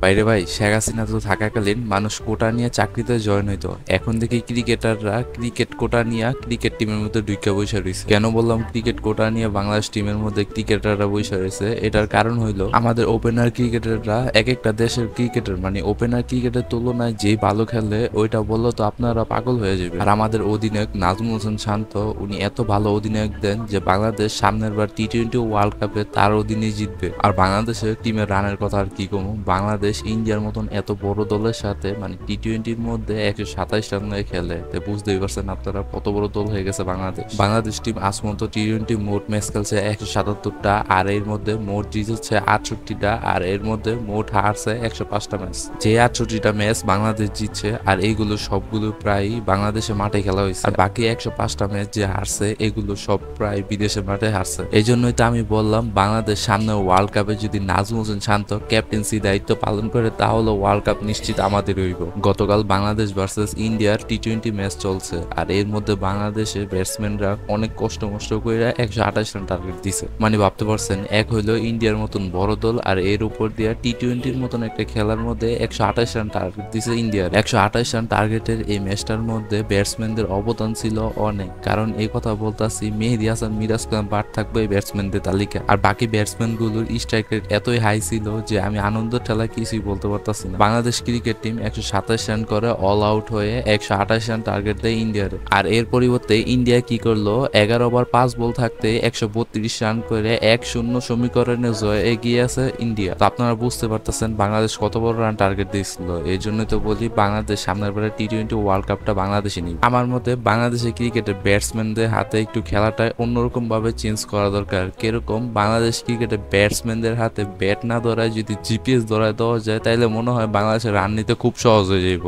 বাইরে ভাই, শেখ হাসিনা তো থাকাকালীন মানুষ কোটা নিয়ে চাকরিতে জয়েন হইতো। এখন দেখি ক্রিকেটাররা ক্রিকেট কোটা নিয়ে ক্রিকেট টিমের মধ্যে ঢুইকা বসে রয়েছে। কেন বললাম ক্রিকেট কোটা নিয়ে বাংলাদেশ টিমের মধ্যে ক্রিকেটাররা বসে রয়েছে? এটার কারণ হইলো আমাদের ওপেনার ক্রিকেটাররা এক একটা দেশের ক্রিকেটার, মানে ওপেনার ক্রিকেটের তুলনায় যেই ভালো খেলে ওইটা বললো তো আপনারা পাগল হয়ে যাবে। আর আমাদের অধিনায়ক নাজমুল হোসেন শান্ত, উনি এত ভালো অধিনায়ক দেন যে বাংলাদেশ সামনের বার টি-20 ওয়ার্ল্ড কাপে তার অধীনে জিতবে। আর বাংলাদেশের টিমের রানের কথা আর কি কমু, বাংলাদেশ ইন্ডিয়ার মতন এত বড় দলের সাথে মানে টি-20-র মধ্যে 127 রান দিয়ে খেলে, তো বুঝতেই পারছেন আপনারা কত বড় দল হয়ে গেছে বাংলাদেশ। বাংলাদেশ টিম আজ পর্যন্ত টি-20 মোট ম্যাচ খেলছে 177টা, আর এর মধ্যে মোট জিতেছে 68টা, আর এর মধ্যে মোট হারছে 105টা ম্যাচ। যে 68টা ম্যাচ বাংলাদেশ জিতছে আর এইগুলো সবগুলো প্রায় বাংলাদেশে মাঠে খেলা হয়েছে, আর বাকি 105টা ম্যাচ যে হারছে এগুলো সব প্রায় বিদেশের মাঠে হারছে। এই জন্যই তো আমি বললাম বাংলাদেশ সামনে ওয়ার্ল্ড কাপে যদি নাজমুল হোসেন শান্ত ক্যাপ্টেন্সি দায়িত্ব পালন করে তাহলে ওয়ার্ল্ড কাপ নিশ্চিত আমাদের হইব। গতকাল বাংলাদেশ ভার্সেস ইন্ডিয়ার টি-20 ম্যাচ চলছে, আর এর মধ্যে বাংলাদেশের ব্যাটসম্যানরা অনেক কষ্ট করে 128 রান টার্গেট দিছে। মানে ভাবতে পারছেন, এক হইলো ইন্ডিয়ার মতন বড় দল আর এর উপর দিয়ে টি-20-র মতন একটা খেলার মধ্যে 128 রান টার্গেট দিছে ইন্ডিয়ার। 128 রান টার্গেটের এই ম্যাচটার মধ্যে ব্যাটসম্যানদের অবদান ছিল অনেক, কারণ এই কথা বলতাছি মেহেদী হাসান মিরাজ খান বাদ থাকবে এই ব্যাটসম্যানদের তালিকা। আর বাকি ব্যাটসম্যান গুলোর স্ট্রাইক রেট এতই হাই ছিল যে আমি আনন্দের ঠেলা কিছুই বলতে পারতাছি না। বাংলাদেশ ক্রিকেট টিম 127 রান করে অল আউট হয়ে 128 রান টার্গেট দেয় ইন্ডিয়ার। আর এর পরিবর্তে ইন্ডিয়া কি করলো, 11 ওভার 5 বল থাকতে 132 রান করে 1-0 সমীকরণে জয়ে এগিয়ে আছে ইন্ডিয়া। তো আপনারা বুঝতে পারতেছেন বাংলাদেশ কত বড় রান টার্গেট দিয়েছিল। এই জন্যই তো বলি বাংলাদেশ সামনের বারে টি-20 ওয়ার্ল্ড কাপটা বাংলাদেশে নিবে। আমার মতে বাংলাদেশের ক্রিকেটের ব্যাটসম্যানদের হাতে একটু খেলাটা অন্যরকম ভাবে চেঞ্জ করা দরকার। কিরকম, বাংলাদেশ ক্রিকেটের ব্যাটসম্যানদের হাতে ব্যাট না ধরায় যদি জিপিএস ধরায় দেওয়া যায় তাইলে মনে হয় বাংলাদেশের রান নিতে খুব সহজ হয়ে যাইব।